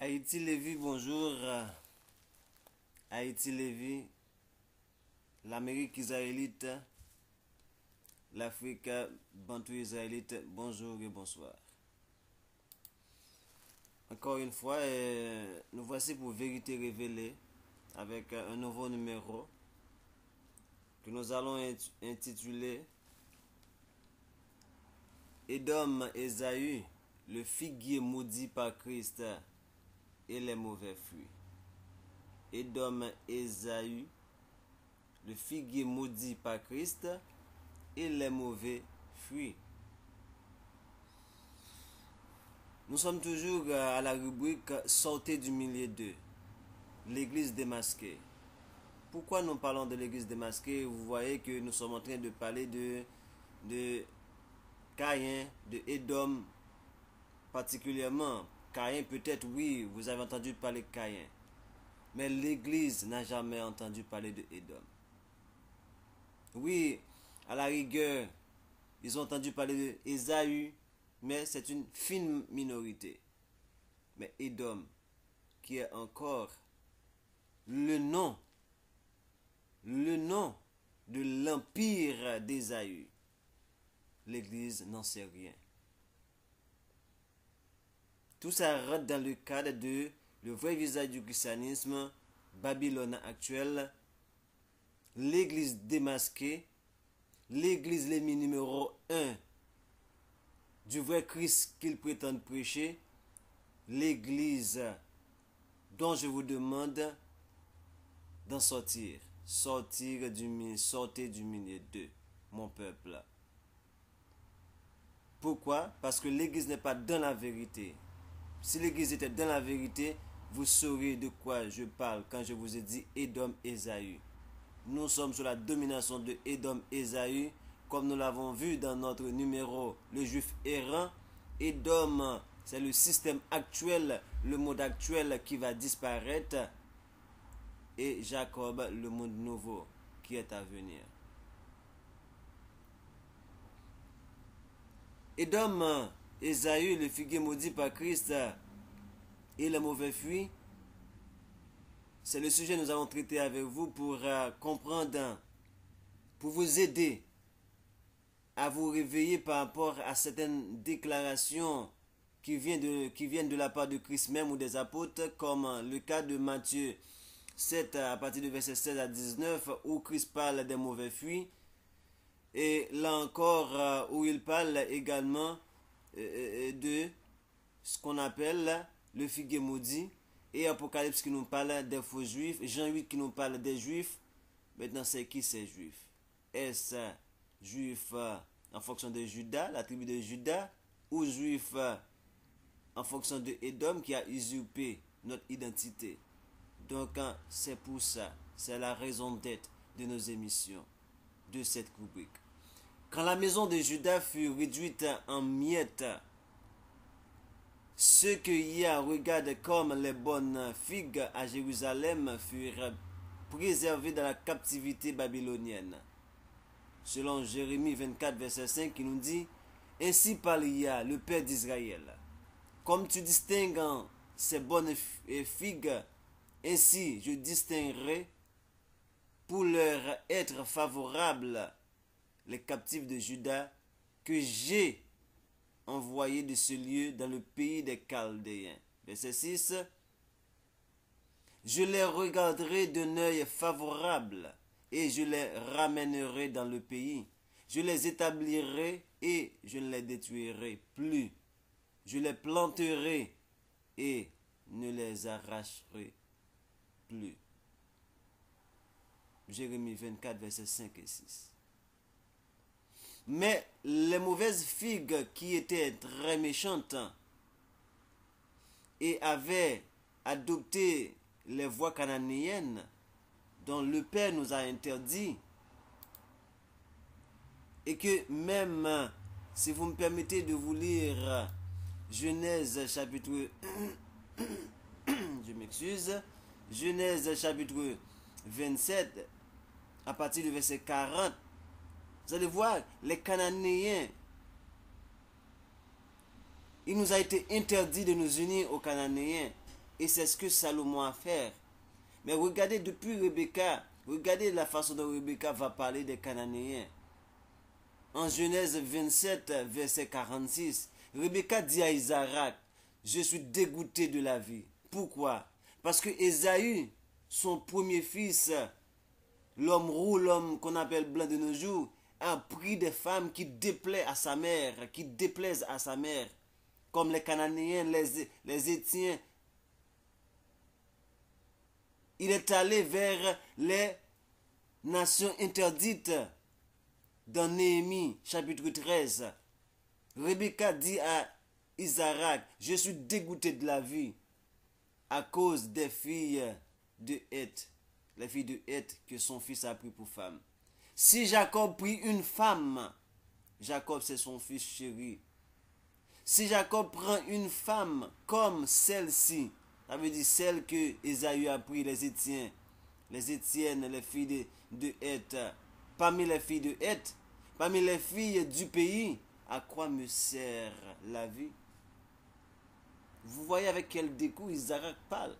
Haïti Lévy, bonjour. Haïti Lévy, l'Amérique israélite, l'Afrique bantou israélite, bonjour et bonsoir. Encore une fois, nous voici pour Vérité Révélée avec un nouveau numéro que nous allons intituler Édom, Ésaü, le figuier maudit par Christ et les mauvais fruits. Édom, Ésaü, le figuier maudit par Christ et les mauvais fruits. Nous sommes toujours à la rubrique Sortez du milieu d'eux, l'église démasquée. Pourquoi nous parlons de l'église démasquée? Vous voyez que nous sommes en train de parler de Caïn, de Édom particulièrement. Caïn, peut-être, oui, vous avez entendu parler de Caïn. Mais l'église n'a jamais entendu parler de Édom. Oui, à la rigueur, ils ont entendu parler de Ésaü, mais c'est une fine minorité. Mais Édom, qui est encore le nom de l'empire d'Ésaü, l'église n'en sait rien. Tout ça rentre dans le cadre de le vrai visage du christianisme, Babylone actuelle, l'église démasquée, l'église l'ennemi numéro 1 du vrai Christ qu'ils prétendent prêcher, l'église dont je vous demande d'en sortir. Sortez du milieu d'eux, mon peuple. Pourquoi? Parce que l'église n'est pas dans la vérité. Si l'église était dans la vérité, vous saurez de quoi je parle quand je vous ai dit Édom, Ésaü. Nous sommes sous la domination de Édom, Ésaü, comme nous l'avons vu dans notre numéro, le juif errant. Édom, c'est le système actuel, le monde actuel qui va disparaître. Et Jacob, le monde nouveau qui est à venir. Édom, Ésaü, le figuier maudit par Christ et les mauvais fruits, c'est le sujet que nous allons traiter avec vous pour comprendre, pour vous aider à vous réveiller par rapport à certaines déclarations qui viennent de la part de Christ même ou des apôtres, comme le cas de Matthieu 7 à partir du verset 16 à 19 où Christ parle des mauvais fruits, et là encore où il parle également de ce qu'on appelle le figuier maudit, et Apocalypse qui nous parle des faux juifs, Jean 8 qui nous parle des juifs. Maintenant, c'est qui ces juifs? Est-ce juifs en fonction de Judas, la tribu de Judas, ou juifs en fonction de Édom qui a usurpé notre identité? Donc, c'est pour ça, c'est la raison d'être de nos émissions, de cette rubrique. Quand la maison de Judas fut réduite en miettes, ceux que Yah regarde comme les bonnes figues à Jérusalem furent préservés dans la captivité babylonienne. Selon Jérémie 24, verset 5, qui nous dit « Ainsi parle Yah, le Père d'Israël. Comme tu distingues ces bonnes figues, ainsi je distinguerai pour leur être favorable les captifs de Juda que j'ai envoyés de ce lieu dans le pays des Chaldéens. » Verset 6. Je les regarderai d'un œil favorable et je les ramènerai dans le pays. Je les établirai et je ne les détruirai plus. Je les planterai et ne les arracherai plus. Jérémie 24, versets 5 et 6. Mais les mauvaises figues qui étaient très méchantes et avaient adopté les voies cananéennes dont le Père nous a interdit, et que même, si vous me permettez de vous lire Genèse chapitre je m'excuse, Genèse chapitre 27 à partir du verset 40, vous allez voir, les Cananéens, il nous a été interdit de nous unir aux Cananéens Et c'est ce que Salomon a fait. Mais regardez depuis Rebecca, regardez la façon dont Rebecca va parler des Cananéens. En Genèse 27, verset 46, Rebecca dit à Isaac, je suis dégoûté de la vie. Pourquoi? Parce que Ésaü, son premier fils, l'homme roux, l'homme qu'on appelle blanc de nos jours, a pris des femmes qui déplaisent à sa mère, comme les Cananéens, les Étiens. Il est allé vers les nations interdites dans Néhémie, chapitre 13. Rebecca dit à Isaac, je suis dégoûté de la vie à cause des filles de Heth, les filles de Heth que son fils a pris pour femme. Si Jacob prit une femme, Jacob c'est son fils chéri. Si Jacob prend une femme comme celle-ci, ça veut dire celle que Ésaü a pris, les Étiennes, les filles de Heth, parmi les filles de Heth, parmi les filles du pays, à quoi me sert la vie? Vous voyez avec quel dégoût Isaac parle.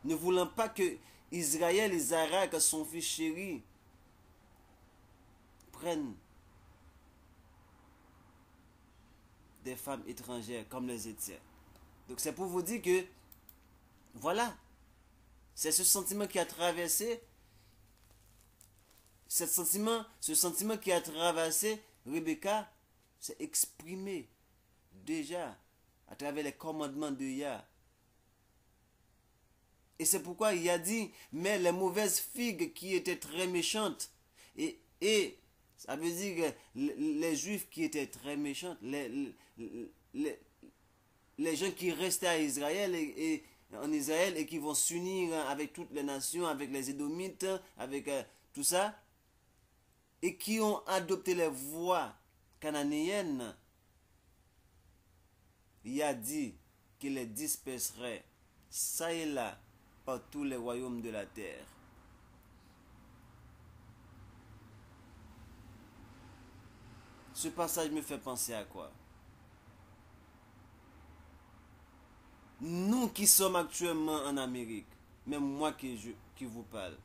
Ne voulant pas que Israël, Isaac, son fils chéri, prennent des femmes étrangères comme les Étiens. Donc c'est pour vous dire que, voilà, c'est ce sentiment qui a traversé, ce sentiment qui a traversé Rebecca, s'est exprimé déjà à travers les commandements de Yah. Et c'est pourquoi il a dit, mais les mauvaises figues qui étaient très méchantes, et ça veut dire que les juifs qui étaient très méchants, les gens qui restaient à Israël et en Israël et qui vont s'unir avec toutes les nations, avec les Édomites, avec tout ça, et qui ont adopté les voies cananéennes, il a dit qu'il les disperserait ça et là par tous les royaumes de la terre. Ce passage me fait penser à quoi? Nous qui sommes actuellement en Amérique, même moi qui vous parle,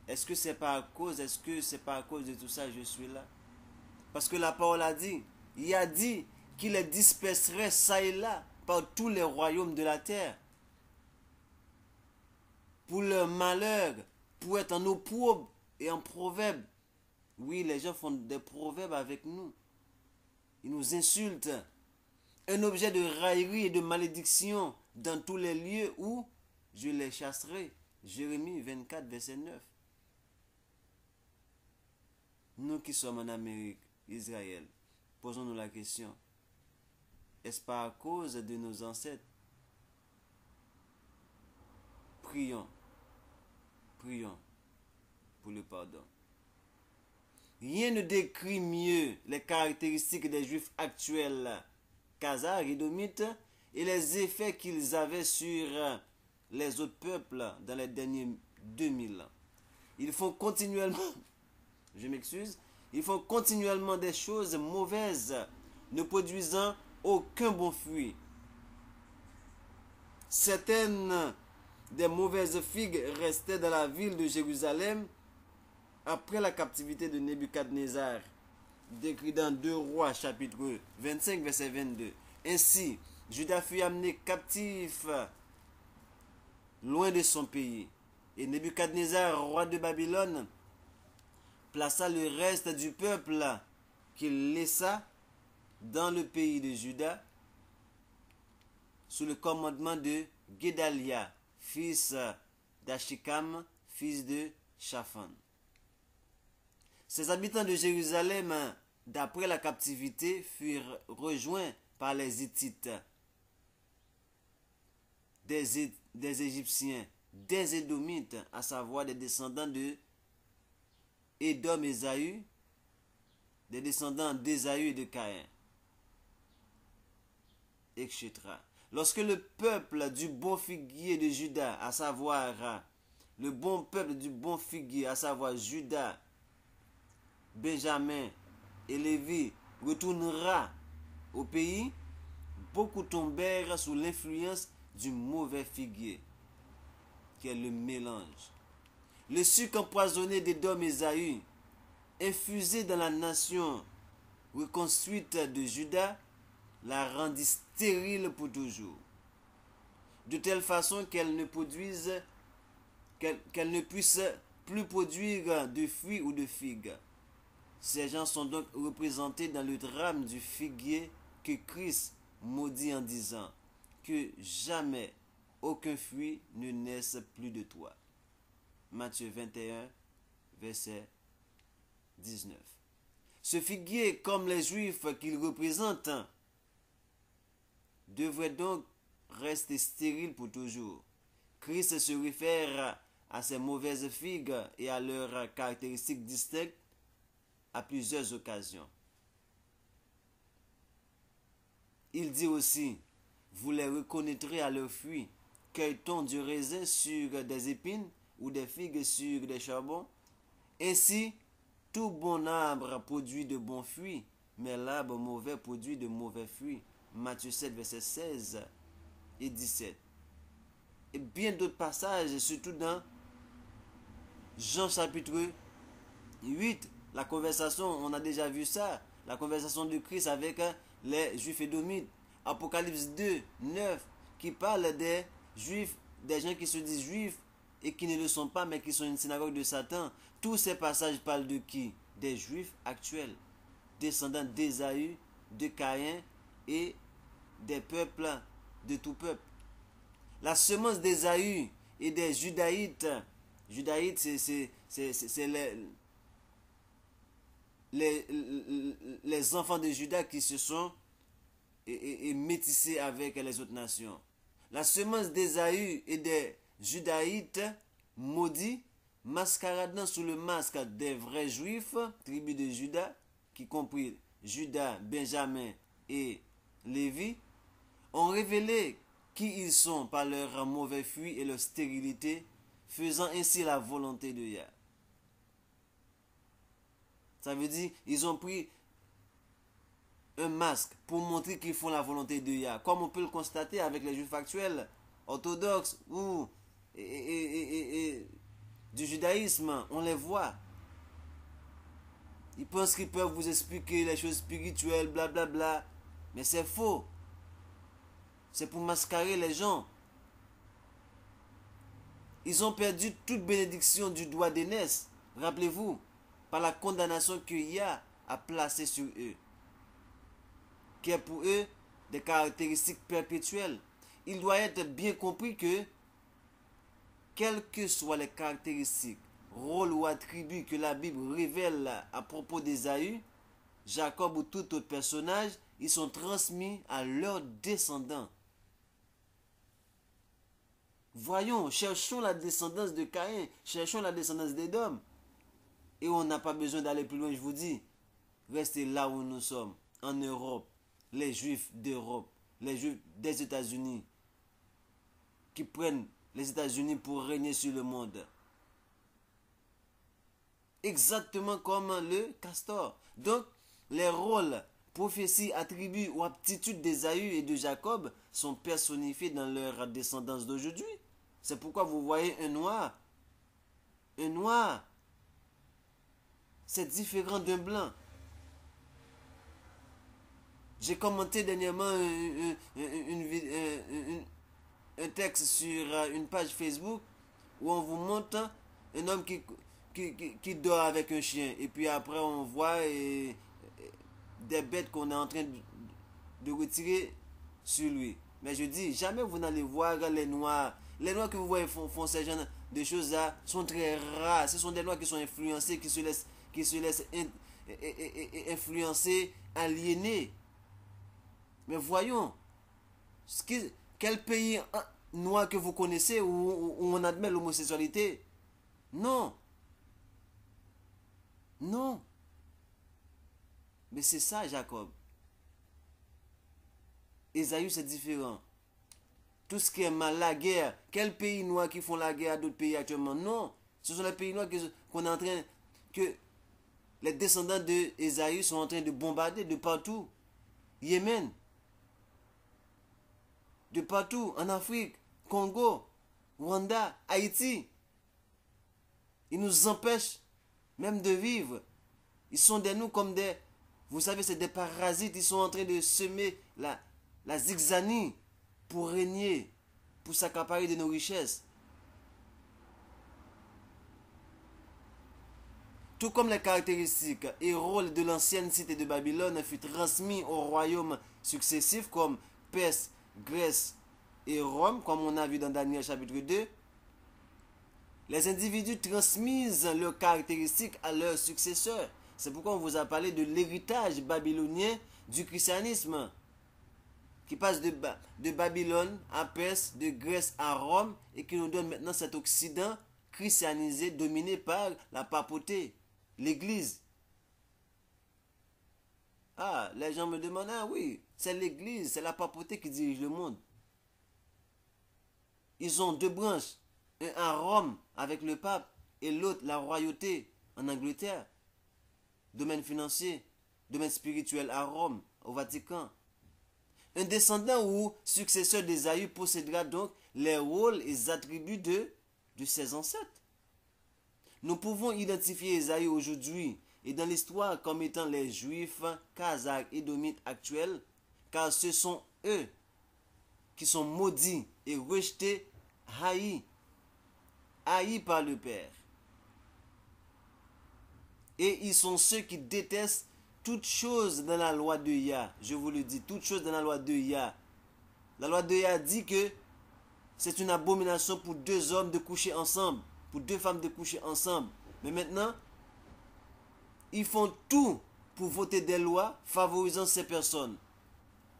est-ce que c'est pas à cause de tout ça que je suis là? Parce que la parole a dit, il a dit qu'il les disperserait ça et là par tous les royaumes de la terre. Pour leur malheur, pour être en opprobre et en proverbe. Oui, les gens font des proverbes avec nous. Ils nous insultent. Un objet de raillerie et de malédiction dans tous les lieux où je les chasserai. Jérémie 24, verset 9. Nous qui sommes en Amérique, Israël, posons-nous la question. Est-ce pas à cause de nos ancêtres? Prions pour le pardon. Rien ne décrit mieux les caractéristiques des Juifs actuels, Khazars, Édomites, et les effets qu'ils avaient sur les autres peuples dans les derniers 2000 ans. Ils font continuellement, ils font continuellement des choses mauvaises, ne produisant aucun bon fruit. Certaines des mauvaises figues restaient dans la ville de Jérusalem après la captivité de Nebuchadnezzar, décrit dans 2 Rois chapitre 25 verset 22. Ainsi, Juda fut amené captif loin de son pays. Et Nebuchadnezzar, roi de Babylone, plaça le reste du peuple qu'il laissa dans le pays de Juda sous le commandement de Guédalia, fils d'Achikam, fils de Shaphan. Ces habitants de Jérusalem, d'après la captivité, furent rejoints par les Hittites, des Égyptiens, des Édomites, à savoir des descendants de Édom et Ésaü, des descendants d'Ésaü et de Caïn, etc. Lorsque le peuple du bon figuier de Juda, à savoir le bon peuple du bon figuier, à savoir Juda, Benjamin et Lévi, retournera au pays, beaucoup tombèrent sous l'influence du mauvais figuier, qui est le mélange. Le sucre empoisonné d'Édom et Ésaü, infusé dans la nation reconstruite de Juda, la rendit stérile pour toujours, de telle façon qu'elle ne puisse plus produire de fruits ou de figues. Ces gens sont donc représentés dans le drame du figuier que Christ maudit en disant que jamais aucun fruit ne naisse plus de toi. Matthieu 21, verset 19. Ce figuier, comme les Juifs qu'il représente, devrait donc rester stérile pour toujours. Christ se réfère à ces mauvaises figues et à leurs caractéristiques distinctes à plusieurs occasions. Il dit aussi, vous les reconnaîtrez à leurs fruits. Cueille-t-on du raisin sur des épines ou des figues sur des charbons? Ainsi, tout bon arbre produit de bons fruits, mais l'arbre mauvais produit de mauvais fruits. Matthieu 7, verset 16 et 17. Et bien d'autres passages, surtout dans Jean chapitre 8, la conversation, on a déjà vu ça, la conversation de Christ avec les Juifs édomites. Apocalypse 2, 9, qui parle des Juifs, des gens qui se disent Juifs et qui ne le sont pas, mais qui sont une synagogue de Satan. Tous ces passages parlent de qui? Des Juifs actuels, descendants d'Ésaü, de Caïn et des peuples, de tout peuple. La semence d'Ésaü et des Judaïtes, c'est les enfants de Juda qui se sont métissés avec les autres nations. La semence d'Ésaü et des Judaïtes maudits, mascaradant sous le masque des vrais Juifs, tribus de Juda, qui compris Juda, Benjamin et Lévi, ont révélé qui ils sont par leurs mauvais fruits et leur stérilité, faisant ainsi la volonté de Yah. Ça veut dire ils ont pris un masque pour montrer qu'ils font la volonté de Yah, comme on peut le constater avec les Juifs actuels, orthodoxes ou du judaïsme, on les voit. Ils pensent qu'ils peuvent vous expliquer les choses spirituelles, blablabla, mais c'est faux. C'est pour mascarer les gens. Ils ont perdu toute bénédiction du droit d'aînesse, rappelez-vous, par la condamnation que Yah a placée sur eux, qui est pour eux des caractéristiques perpétuelles. Il doit être bien compris que, quelles que soient les caractéristiques, rôles ou attributs que la Bible révèle à propos d'Ésaü, Jacob ou tout autre personnage, ils sont transmis à leurs descendants. Voyons, cherchons la descendance de Caïn, cherchons la descendance d'Édom. Et on n'a pas besoin d'aller plus loin, je vous dis. Restez là où nous sommes, en Europe, les Juifs d'Europe, les Juifs des États-Unis, qui prennent les États-Unis pour régner sur le monde. Exactement comme le castor. Donc, les rôles, prophéties, attributs ou aptitudes d'Ésaü et de Jacob sont personnifiés dans leur descendance d'aujourd'hui. C'est pourquoi vous voyez un noir. Un noir, c'est différent d'un blanc. J'ai commenté dernièrement un texte sur une page Facebook où on vous montre un homme qui dort avec un chien. Et puis après, on voit des bêtes qu'on est en train de retirer sur lui. Mais je dis, jamais vous n'allez voir les noirs. Les noirs que vous voyez font ces genres de choses-là sont très rares. Ce sont des noirs qui sont influencés, qui se laissent influencer, aliénés. Mais voyons, quel pays noir que vous connaissez où on admet l'homosexualité? Non. Non. Mais c'est ça, Jacob. Ésaü, c'est différent. Tout ce qui est mal, la guerre. Quel pays noir qui font la guerre à d'autres pays actuellement? Non. Ce sont les pays noirs qu'on est en train, que les descendants d'Ésaü sont en train de bombarder de partout. Yémen. de partout, en Afrique, Congo, Rwanda, Haïti. Ils nous empêchent même de vivre. Ils sont de nous comme des... Vous savez, c'est des parasites. Ils sont en train de semer la zigzanie pour régner, pour s'accaparer de nos richesses. Tout comme les caractéristiques et rôles de l'ancienne cité de Babylone furent transmis aux royaumes successifs comme Perse, Grèce et Rome, comme on a vu dans Daniel chapitre 2, les individus transmisent leurs caractéristiques à leurs successeurs. C'est pourquoi on vous a parlé de l'héritage babylonien du christianisme, qui passe de Babylone à Perse, de Grèce à Rome, et qui nous donne maintenant cet Occident christianisé, dominé par la papauté, l'Église. Ah, les gens me demandent, ah oui, c'est l'Église, c'est la papauté qui dirige le monde. Ils ont deux branches, un à Rome avec le pape et l'autre la royauté en Angleterre. Domaine financier, domaine spirituel à Rome, au Vatican. Un descendant ou successeur d'Ésaü possédera donc les rôles et les attributs de ses ancêtres. Nous pouvons identifier Ésaü aujourd'hui et dans l'histoire comme étant les Juifs, Kazakhs et Édomites actuels, car ce sont eux qui sont maudits et rejetés, haïs par le Père. Et ils sont ceux qui détestent toutes choses dans la loi de Yah. Je vous le dis, toutes choses dans la loi de Yah. La loi de Yah dit que c'est une abomination pour deux hommes de coucher ensemble, pour deux femmes de coucher ensemble. Mais maintenant, ils font tout pour voter des lois favorisant ces personnes.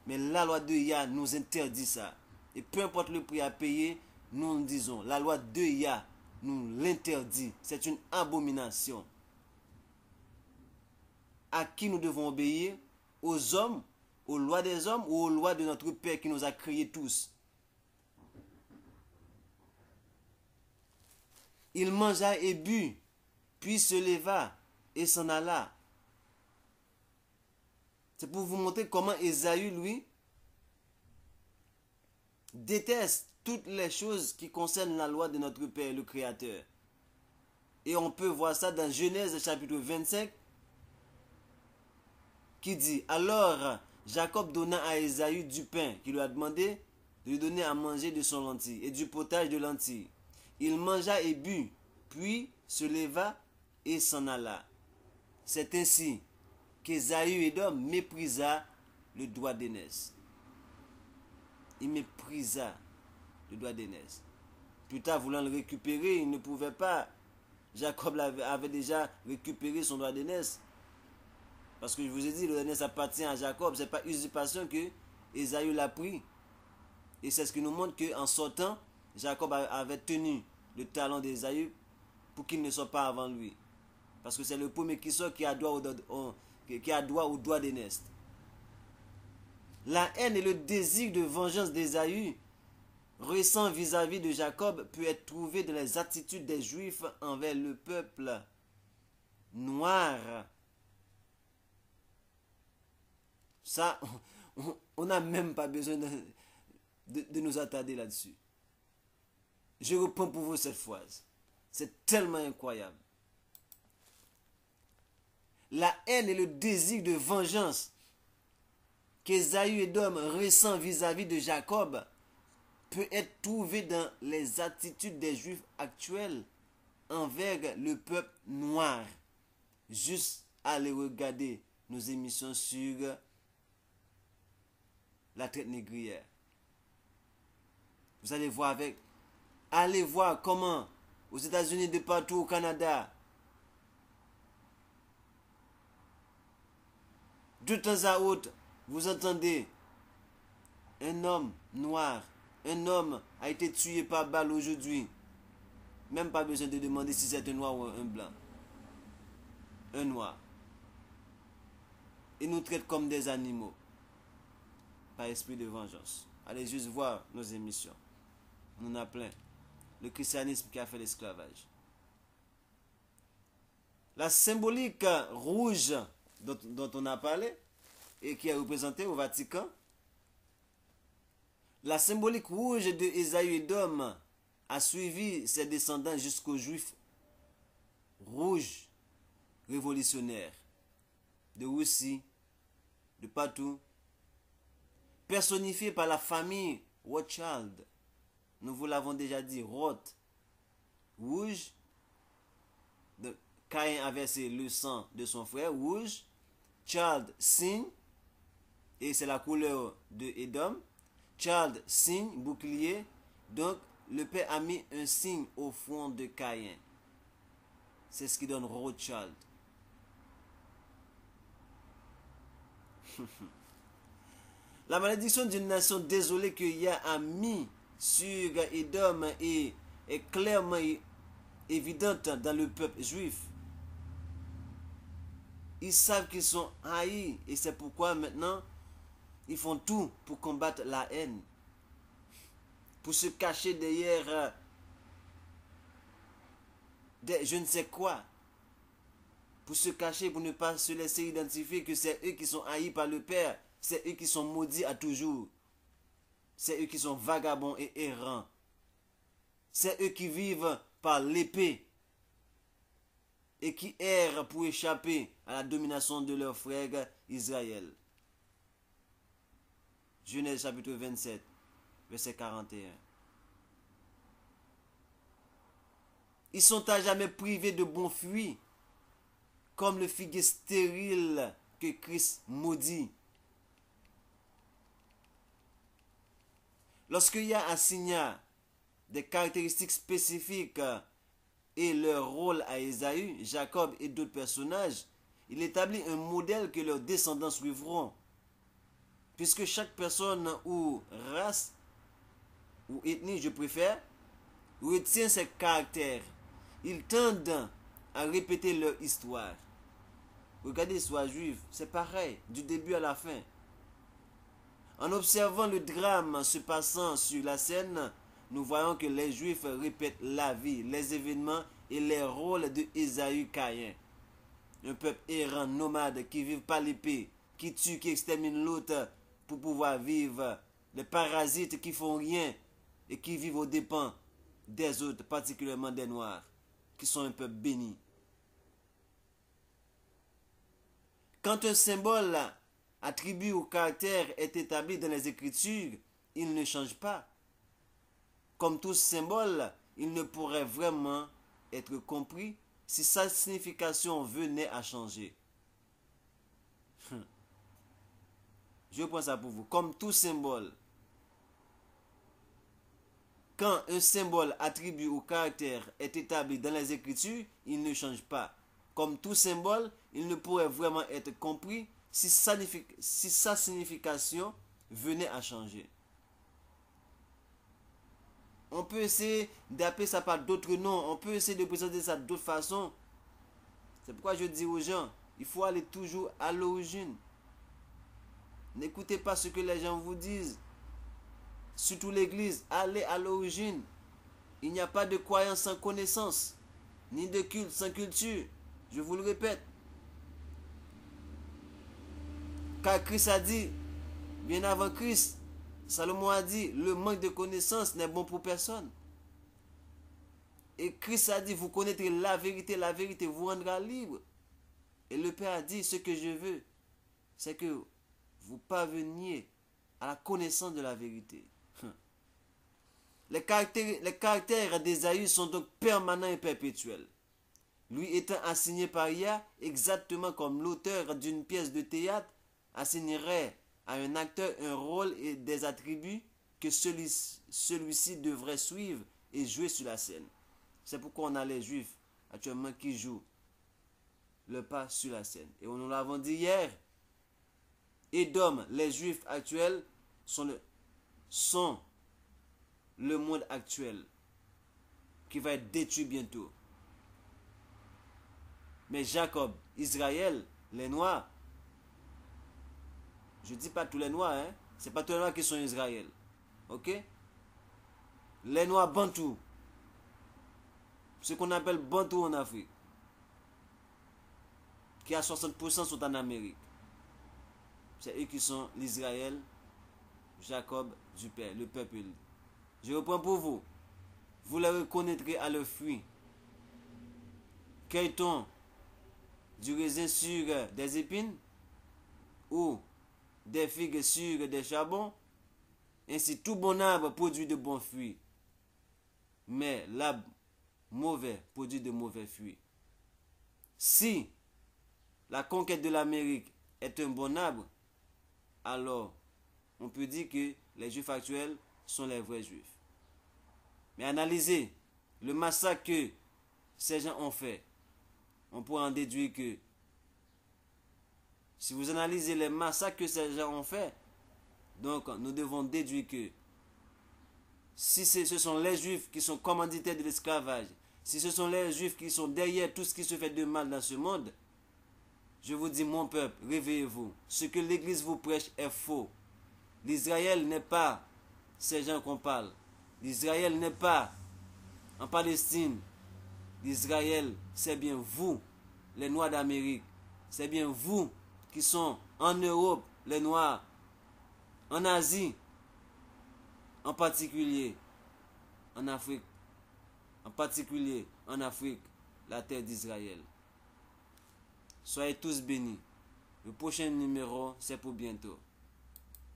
Mais la loi de Yah nous interdit ça. Et peu importe le prix à payer, nous disons, la loi de Yah nous l'interdit. C'est une abomination. À qui nous devons obéir? Aux hommes, aux lois des hommes ou aux lois de notre Père qui nous a créés tous? Il mangea et but, puis se leva et s'en alla. C'est pour vous montrer comment Ésaü, lui, déteste toutes les choses qui concernent la loi de notre Père, le Créateur. Et on peut voir ça dans Genèse chapitre 25, qui dit, alors Jacob donna à Ésaü du pain qu'il lui a demandé de lui donner à manger de son lentille et du potage de lentilles. Il mangea et but, puis se leva et s'en alla. C'est ainsi qu'Ésaü Édom méprisa le doigt d'aînesse. Il méprisa le doigt d'aînesse. Plus tard, voulant le récupérer, il ne pouvait pas. Jacob avait déjà récupéré son droit d'aînesse. Parce que je vous ai dit, le droit d'aînesse appartient à Jacob. Ce n'est pas usurpation que Ésaü l'a pris. Et c'est ce qui nous montre qu'en sortant, Jacob avait tenu le talon d'Ésaü pour qu'il ne soit pas avant lui. Parce que c'est le premier qui sort qui a droit au droit d'aînesse. La haine et le désir de vengeance d'Ésaü ressent vis-à-vis de Jacob peut être trouvé dans les attitudes des Juifs envers le peuple noir. Ça, on n'a même pas besoin de nous attarder là-dessus. Je reprends pour vous cette phrase. C'est tellement incroyable. La haine et le désir de vengeance qu'Ésaü Édom ressent vis-à-vis de Jacob peut être trouvé dans les attitudes des Juifs actuels envers le peuple noir. Juste aller regarder nos émissions sur la traite négrière. Vous allez voir allez voir comment aux États-Unis, de partout au Canada, de temps à autre, vous entendez un homme noir, un homme a été tué par balle aujourd'hui. Même pas besoin de demander si c'est un noir ou un blanc. Un noir. Il nous traite comme des animaux. Par esprit de vengeance. Allez juste voir nos émissions. On en a plein. Le christianisme qui a fait l'esclavage. La symbolique rouge dont on a parlé et qui est représentée au Vatican, La symbolique rouge de Ésaü et d'Édom a suivi ses descendants jusqu'aux Juifs rouges révolutionnaires de Russie, de partout, personnifiés par la famille Rothschild. Nous vous l'avons déjà dit, Roth, rouge, Caïn a versé le sang de son frère, rouge, Child, signe, et c'est la couleur de Édom. Child, signe, bouclier. Donc, le père a mis un signe au front de Caïn. C'est ce qui donne Rothschild. La malédiction d'une nation désolée que Yah a mis sur Édom est clairement évidente dans le peuple juif. Ils savent qu'ils sont haïs et c'est pourquoi maintenant ils font tout pour combattre la haine, pour se cacher derrière je ne sais quoi, pour se cacher, pour ne pas se laisser identifier que c'est eux qui sont haïs par le Père, c'est eux qui sont maudits à toujours, c'est eux qui sont vagabonds et errants, c'est eux qui vivent par l'épée et qui errent pour échapper à la domination de leur frère Israël. Genèse chapitre 27, verset 41. Ils sont à jamais privés de bons fruits, comme le figuier stérile que Christ maudit. Lorsque Yah assigna des caractéristiques spécifiques et leur rôle à Ésaü, Jacob et d'autres personnages, il établit un modèle que leurs descendants suivront. Puisque chaque personne ou race ou ethnie, je préfère, retient ses caractères, ils tendent à répéter leur histoire. Regardez l'histoire juive, c'est pareil, du début à la fin. En observant le drame se passant sur la scène, nous voyons que les Juifs répètent la vie, les événements et les rôles de Ésaü Caïn. Un peuple errant, nomade, qui vit par l'épée, qui tue, qui extermine l'autre pour pouvoir vivre. Les parasites qui font rien et qui vivent aux dépens des autres, particulièrement des Noirs, qui sont un peuple béni. Quand un symbole attribué au caractère est établi dans les Écritures, il ne change pas. Comme tout symbole, il ne pourrait vraiment être compris si sa signification venait à changer. Je prends ça pour vous. Comme tout symbole, quand un symbole attribué au caractère est établi dans les Écritures, il ne change pas. Comme tout symbole, il ne pourrait vraiment être compris si sa signification venait à changer. On peut essayer d'appeler ça par d'autres noms. On peut essayer de présenter ça d'autres façons. C'est pourquoi je dis aux gens, il faut aller toujours à l'origine. N'écoutez pas ce que les gens vous disent. Surtout l'Église, allez à l'origine. Il n'y a pas de croyance sans connaissance, ni de culte sans culture. Je vous le répète. Car Christ a dit, bien avant Christ, Salomon a dit, le manque de connaissance n'est bon pour personne. Et Christ a dit, vous connaîtrez la vérité vous rendra libre. Et le Père a dit, ce que je veux, c'est que vous parveniez à la connaissance de la vérité. Les caractères d'Ésaü sont donc permanents et perpétuels. Lui étant assigné par Yah, exactement comme l'auteur d'une pièce de théâtre assignerait à un acteur un rôle et des attributs que celui-ci devrait suivre et jouer sur la scène. C'est pourquoi on a les Juifs actuellement qui jouent le pas sur la scène. Et nous l'avons dit hier, Édom, les Juifs actuels sont le monde actuel qui va être détruit bientôt. Mais Jacob, Israël, les Noirs, je ne dis pas tous les Noirs, hein? Ce n'est pas tous les Noirs qui sont Israël. Ok? Les Noirs Bantous, ce qu'on appelle Bantous en Afrique, qui à 60% sont en Amérique. C'est eux qui sont l'Israël. Jacob du Père, le peuple. Je reprends pour vous. Vous les reconnaîtrez à leurs fruits. Cueille-t-on du raisin sur des épines ou des figues sur des charbons? Ainsi, tout bon arbre produit de bons fruits, mais l'arbre mauvais produit de mauvais fruits. Si la conquête de l'Amérique est un bon arbre, alors on peut dire que les Juifs actuels sont les vrais Juifs. Mais analysez le massacre que ces gens ont fait. On pourra en déduire que si vous analysez les massacres que ces gens ont fait, donc nous devons déduire que si ce sont les Juifs qui sont commanditaires de l'esclavage, si ce sont les Juifs qui sont derrière tout ce qui se fait de mal dans ce monde, je vous dis, mon peuple, réveillez-vous. Ce que l'Église vous prêche est faux. L'Israël n'est pas ces gens qu'on parle. L'Israël n'est pas en Palestine. L'Israël, c'est bien vous, les Noirs d'Amérique. C'est bien vous qui sont en Europe, les Noirs, en Asie, en particulier en Afrique, en particulier en Afrique, la terre d'Israël. Soyez tous bénis. Le prochain numéro, c'est pour bientôt.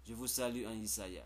Je vous salue en Isaïa.